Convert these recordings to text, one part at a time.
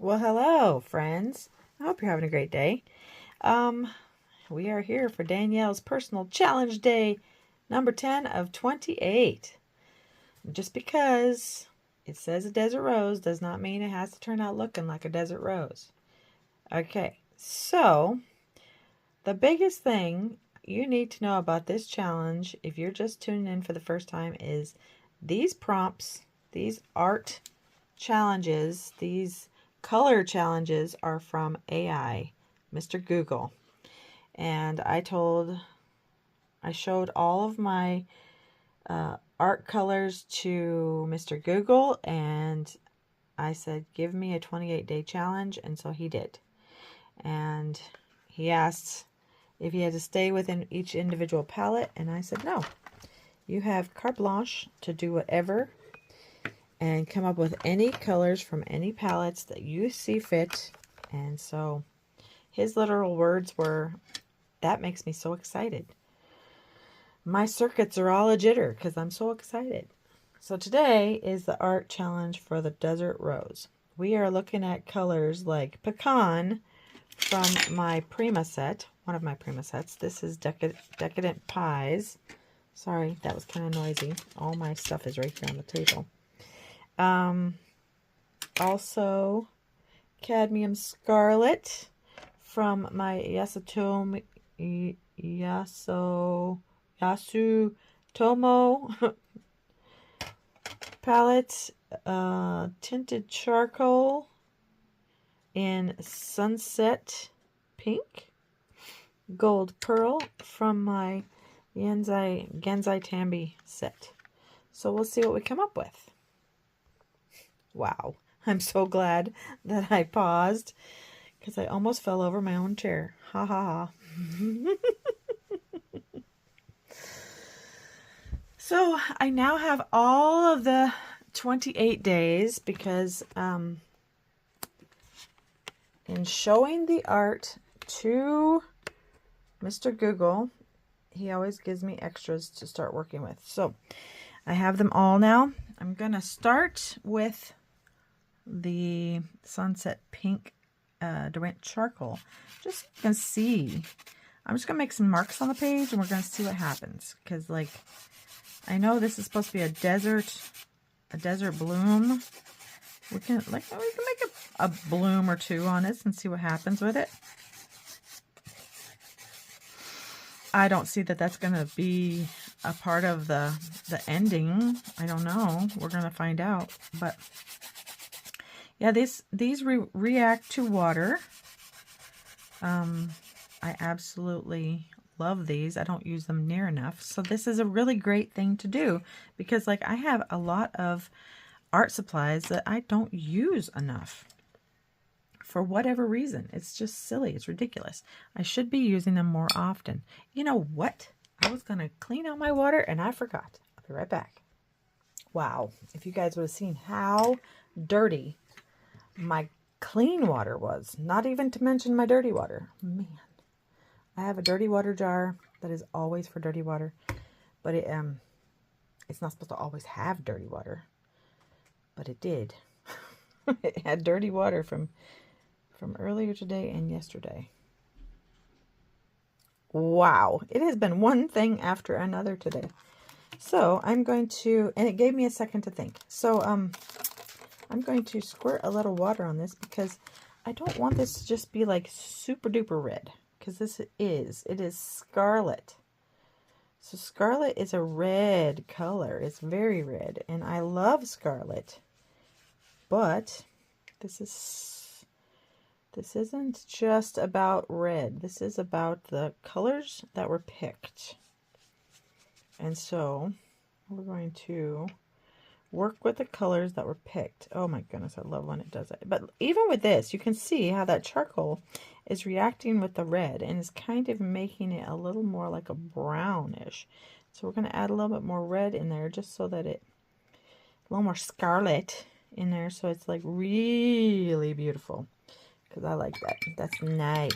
Well, hello, friends. I hope you're having a great day. We are here for Danielle's personal challenge day, number 10 of 28. Just because it says a desert rose does not mean it has to turn out looking like a desert rose. Okay, so the biggest thing you need to know about this challenge, if you're just tuning in for the first time, is these prompts, these art challenges, these color challenges are from AI, Mr. Google. And I showed all of my art colors to Mr. Google, and I said, give me a 28-day challenge, and so he did. And he asked if he had to stay within each individual palette, and I said, no. You have carte blanche to do whatever and come up with any colors from any palettes that you see fit. And so his literal words were, that makes me so excited. My circuits are all a jitter because I'm so excited. So today is the art challenge for the Desert Rose. We are looking at colors like Pecan from my Prima set, one of my Prima sets. This is Decadent Pies. Sorry, that was kind of noisy. All my stuff is right here on the table. Also Cadmium Scarlet from my Yasutomo palette, Tinted Charcoal in Sunset Pink, Gold Pearl from my Genzai Tambi set. So we'll see what we come up with. Wow, I'm so glad that I paused because I almost fell over my own chair. Ha ha ha. So I now have all of the 28 days because in showing the art to Mr. Google, he always gives me extras to start working with. So I have them all now. I'm going to start with the Sunset Pink Derwent Charcoal. Just so you can see. I'm just going to make some marks on the page and we're going to see what happens. Because, like, I know this is supposed to be a desert bloom. We can make a bloom or two on this and see what happens with it. I don't see that that's going to be a part of the ending. I don't know. We're going to find out. But yeah, these react to water. I absolutely love these. I don't use them near enough. So this is a really great thing to do because, like, I have a lot of art supplies that I don't use enough. For whatever reason. It's just silly. It's ridiculous. I should be using them more often. You know what? I was going to clean out my water and I forgot. I'll be right back. Wow. If you guys would have seen how dirty my clean water was. Not even to mention my dirty water. Man. I have a dirty water jar that is always for dirty water. But it's not supposed to always have dirty water. But it did. It had dirty water from earlier today and yesterday. Wow, it has been one thing after another today. So I'm going to, and it gave me a second to think. So I'm going to squirt a little water on this because I don't want this to just be like super duper red, because it is scarlet. So scarlet is a red color. It's very red, and I love scarlet. But this isn't just about red. This is about the colors that were picked. And so we're going to work with the colors that were picked. Oh my goodness, I love when it does it. But even with this, you can see how that charcoal is reacting with the red and is kind of making it a little more like a brownish. So we're going to add a little bit more red in there just so that a little more scarlet in there, so it's like really beautiful. Because I like that. That's nice.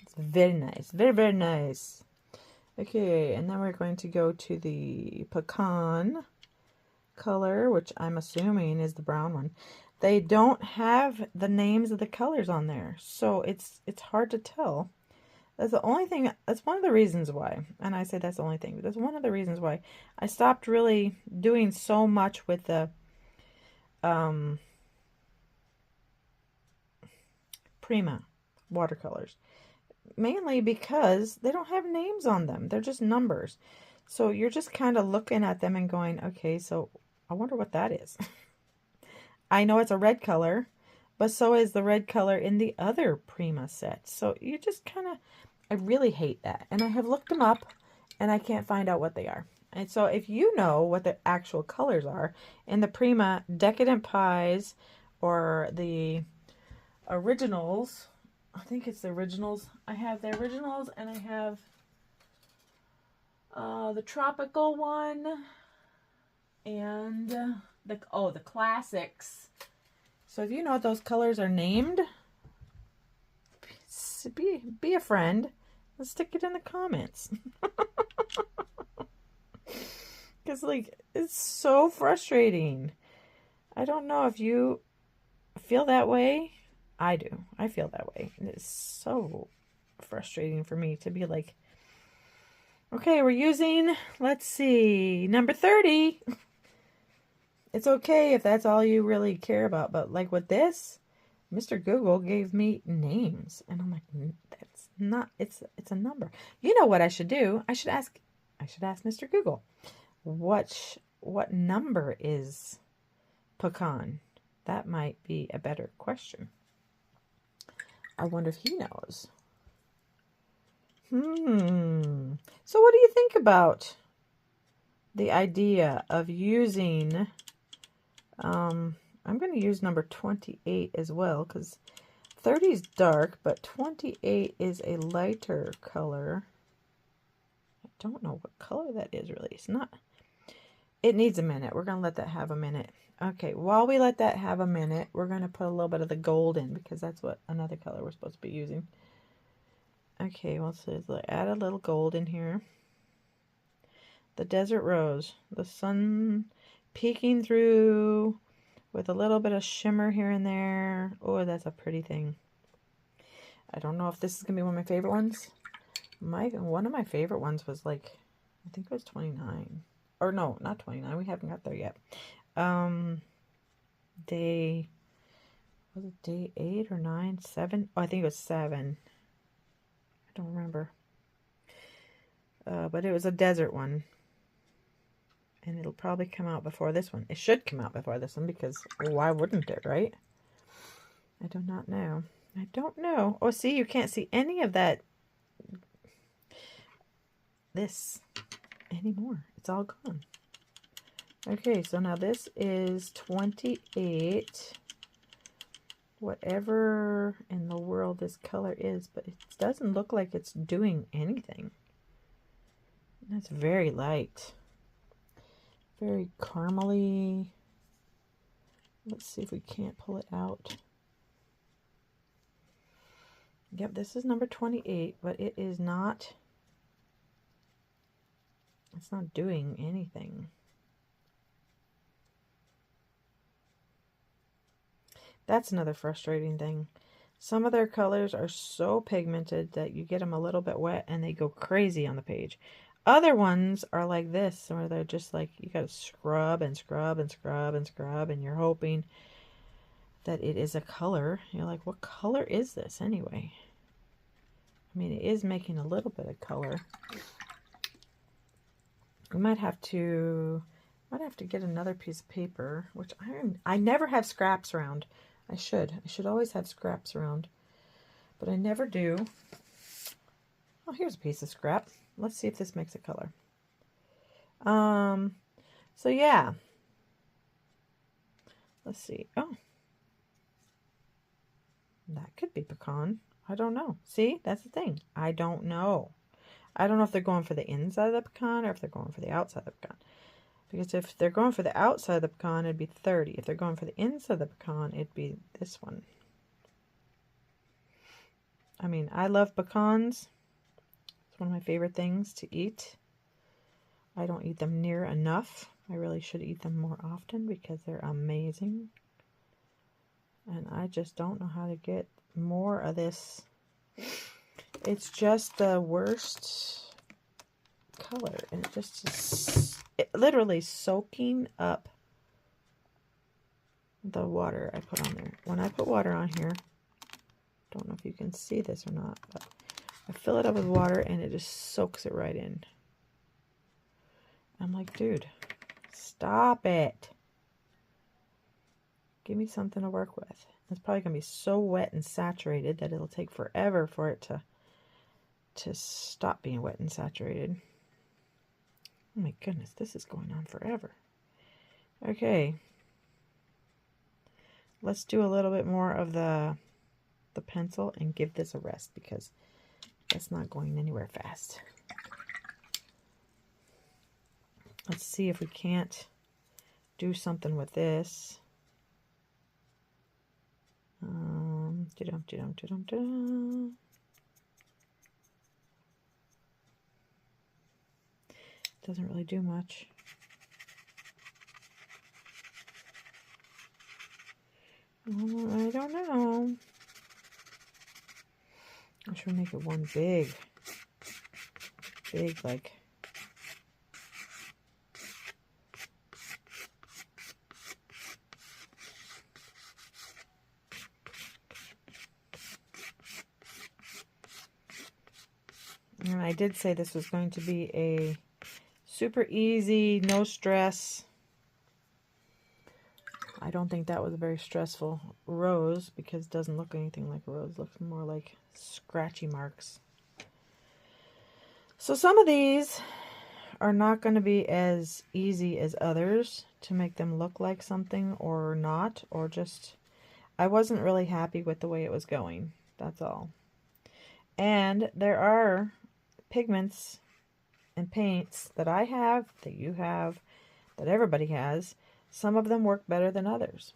It's very nice. Very, very nice. Okay, and then we're going to go to the Pecan color, which I'm assuming is the brown one. they don't have the names of the colors on there, so it's hard to tell. That's the only thing, that's one of the reasons why, and I say that's the only thing, but that's one of the reasons why I stopped really doing so much with the Prima watercolors. Mainly because they don't have names on them. They're just numbers. So you're just kind of looking at them and going, okay, so I wonder what that is. I know it's a red color, but so is the red color in the other Prima set. So you just kind of, I really hate that. And I have looked them up and I can't find out what they are. And so if you know what the actual colors are in the Prima Decadent Pies or the originals, I think it's the originals. I have the originals and I have the tropical one and the classics. So if you know what those colors are named, be a friend. Let's stick it in the comments. Because like it's so frustrating. I don't know if you feel that way. I do. I feel that way. And it's so frustrating for me to be like, okay, we're using, let's see, number 30. It's okay if that's all you really care about. But like with this, Mr. Google gave me names. And I'm like, that's not, it's a number. You know what I should do? I should ask Mr. Google, what number is pecan? That might be a better question. I wonder if he knows. So what do you think about the idea of using, I'm going to use number 28 as well, because 30 is dark, but 28 is a lighter color. I don't know what color that is really. It's not, it needs a minute. We're going to let that have a minute. Okay, while we let that have a minute, we're going to put a little bit of the gold in, because that's what another color we're supposed to be using. Okay, well, so let's add a little gold in here. The desert rose, the sun peeking through with a little bit of shimmer here and there. Oh, that's a pretty thing. I don't know if this is going to be one of my favorite ones. One of my favorite ones was like, I think it was 29. Or no, not 29. We haven't got there yet. Day, was it day 8 or 9? 7? Oh, I think it was 7. I don't remember. But it was a desert one. And it'll probably come out before this one. It should come out before this one, because why wouldn't it, right? I do not know. I don't know. Oh, see, you can't see any of that, this anymore. It's all gone. Okay, so now this is 28. Whatever in the world this color is, but it doesn't look like it's doing anything. That's very light. Very caramely. Let's see if we can't pull it out. Yep, this is number 28, but it is not, it's not doing anything. That's another frustrating thing. Some of their colors are so pigmented that you get them a little bit wet and they go crazy on the page. Other ones are like this, where they're just like, you gotta scrub and scrub and scrub and scrub, and you're hoping that it is a color. You're like, what color is this anyway? I mean, it is making a little bit of color. We might have to get another piece of paper, which I never have scraps around. I should always have scraps around, but I never do. Oh, here's a piece of scrap. Let's see if this makes a color. So yeah. Let's see. Oh, that could be pecan. I don't know. See, that's the thing. I don't know. I don't know if they're going for the inside of the pecan or if they're going for the outside of the pecan. Because if they're going for the outside of the pecan, it'd be 30. If they're going for the inside of the pecan, it'd be this one. I mean, I love pecans. It's one of my favorite things to eat. I don't eat them near enough. I really should eat them more often because they're amazing. And I just don't know how to get more of this. It's just the worst color. And it just is literally soaking up the water I put on there. When I put water on here, don't know if you can see this or not, but I fill it up with water and it just soaks it right in. I'm like, dude, stop it. Give me something to work with. It's probably going to be so wet and saturated that it'll take forever for it to stop being wet and saturated. Oh my goodness, this is going on forever. Okay. Let's do a little bit more of the pencil and give this a rest because that's not going anywhere fast. Let's see if we can't do something with this. Doesn't really do much. I don't know. I should make it one big like. And I did say this was going to be a super easy, no stress. I don't think that was a very stressful rose because it doesn't look anything like a rose. It looks more like scratchy marks. So some of these are not going to be as easy as others to make them look like something or not, or just, I wasn't really happy with the way it was going. That's all. And there are pigments and paints that I have, that you have, that everybody has. Some of them work better than others.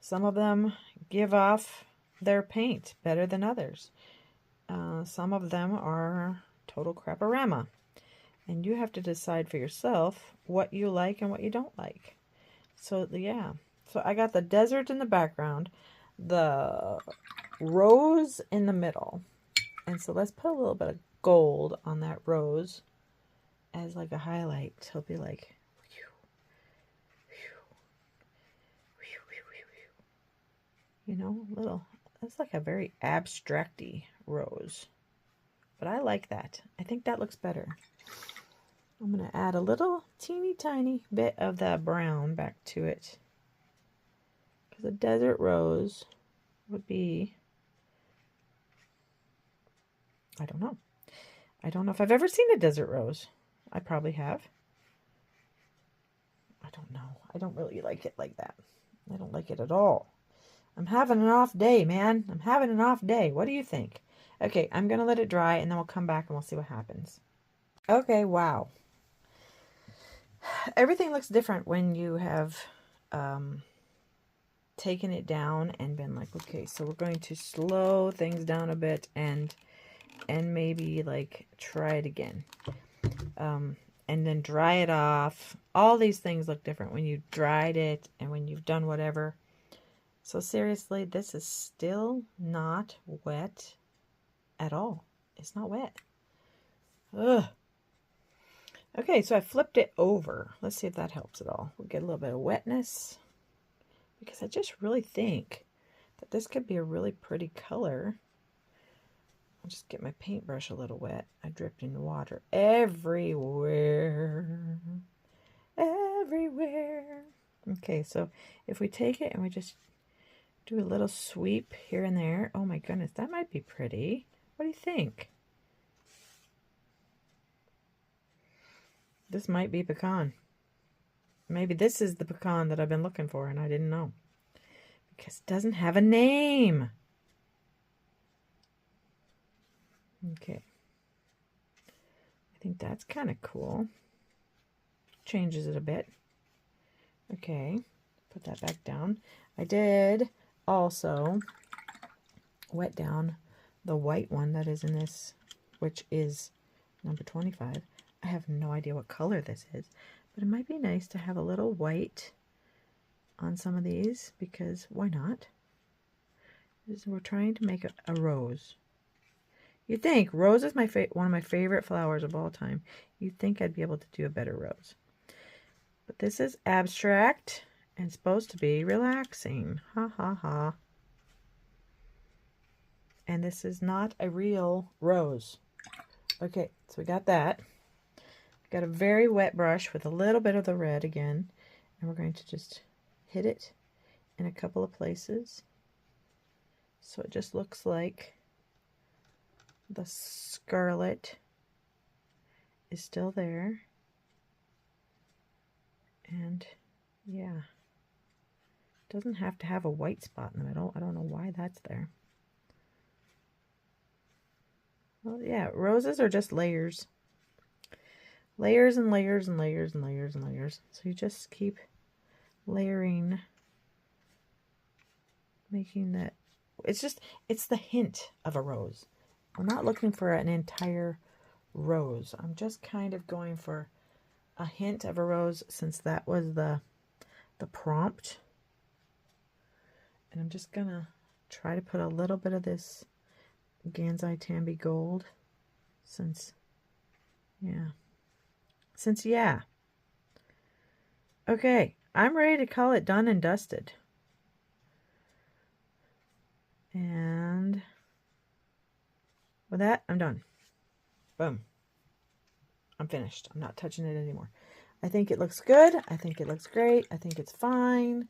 Some of them give off their paint better than others. Some of them are total crap-a-rama. And you have to decide for yourself what you like and what you don't like. So, yeah. So I got the desert in the background, the rose in the middle. And so let's put a little bit of gold on that rose as like a highlight. So it'll be like, you know, little, that's like a very abstract-y rose. But I like that. I think that looks better. I'm going to add a little teeny tiny bit of that brown back to it. Because a desert rose would be, I don't know. I don't know if I've ever seen a desert rose. I probably have. I don't know. I don't really like it like that. I don't like it at all. I'm having an off day, man. I'm having an off day. What do you think? Okay, I'm going to let it dry and then we'll come back and we'll see what happens. Okay, wow. Everything looks different when you have taken it down and been like, okay, so we're going to slow things down a bit and maybe like try it again. And then dry it off. All these things look different when you dried it and when you've done whatever. So seriously, this is still not wet at all. It's not wet. Ugh. Okay, so I flipped it over. Let's see if that helps at all. We'll get a little bit of wetness. Because I just really think that this could be a really pretty color. I'll just get my paintbrush a little wet. I dripped in water everywhere. Everywhere. Okay, so if we take it and we just do a little sweep here and there. Oh my goodness, that might be pretty. What do you think? This might be pecan. Maybe this is the pecan that I've been looking for and I didn't know. Because it doesn't have a name. Okay. I think that's kind of cool. Changes it a bit. Okay. Put that back down. I did also wet down the white one that is in this, which is number 25. I have no idea what color this is, but it might be nice to have a little white on some of these because why not? We're trying to make a rose. You'd think rose is one of my favorite flowers of all time. You'd think I'd be able to do a better rose. But this is abstract and supposed to be relaxing. Ha ha ha. And this is not a real rose. Okay, so we got that. Got a very wet brush with a little bit of the red again. And we're going to just hit it in a couple of places. So it just looks like the scarlet is still there. And yeah, it doesn't have to have a white spot in the middle. I don't know why that's there. Well, yeah, roses are just layers. Layers and layers and layers and layers and layers. So you just keep layering, making that. It's the hint of a rose. I'm not looking for an entire rose. I'm just kind of going for a hint of a rose since that was the prompt. And I'm just gonna try to put a little bit of this Gansai Tambi Gold since yeah. Okay, I'm ready to call it done and dusted. And with that, I'm done. Boom. I'm finished. I'm not touching it anymore. I think it looks good. I think it looks great. I think it's fine.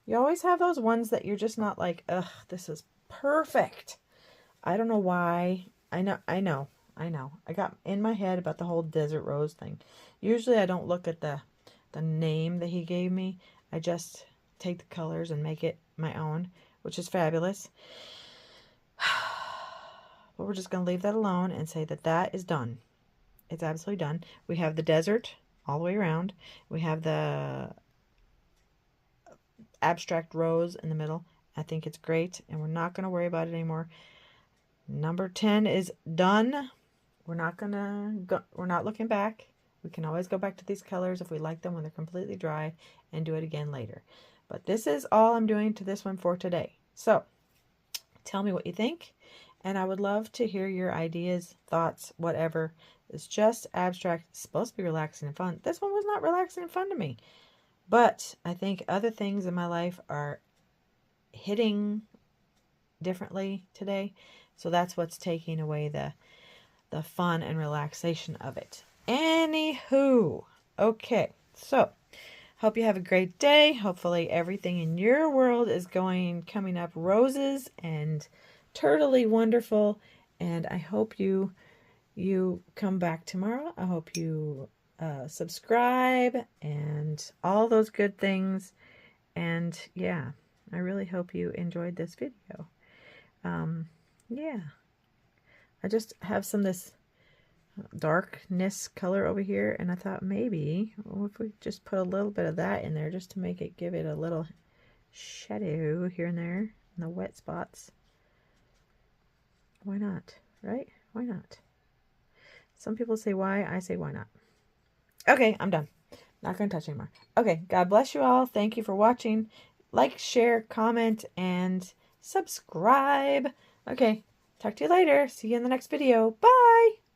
You always have those ones that you're just not like, ugh, this is perfect. I don't know why. I know. I got in my head about the whole desert rose thing. Usually I don't look at the name that he gave me. I just take the colors and make it my own, which is fabulous. But we're just going to leave that alone and say that that is done. It's absolutely done. We have the desert all the way around. We have the abstract rose in the middle. I think it's great, and we're not going to worry about it anymore. Number 10 is done. We're not looking back. We can always go back to these colors if we like them when they're completely dry and do it again later. But this is all I'm doing to this one for today. So tell me what you think, and I would love to hear your ideas, thoughts, whatever. It's just abstract. It's supposed to be relaxing and fun. This one was not relaxing and fun to me. But I think other things in my life are hitting differently today. So that's what's taking away the fun and relaxation of it. Anywho, okay, so hope you have a great day. Hopefully everything in your world is coming up roses and totally wonderful. And I hope you come back tomorrow. I hope you subscribe and all those good things. And yeah, I really hope you enjoyed this video. Yeah, I just have some of this darkness color over here, and I thought maybe if we just put a little bit of that in there just to give it a little shadow here and there in the wet spots. Why not, right? Why not? Some people say why, I say why not. Okay, I'm done. Not going to touch anymore. Okay, God bless you all. Thank you for watching. Like, share, comment, and subscribe. Okay, talk to you later. See you in the next video. Bye!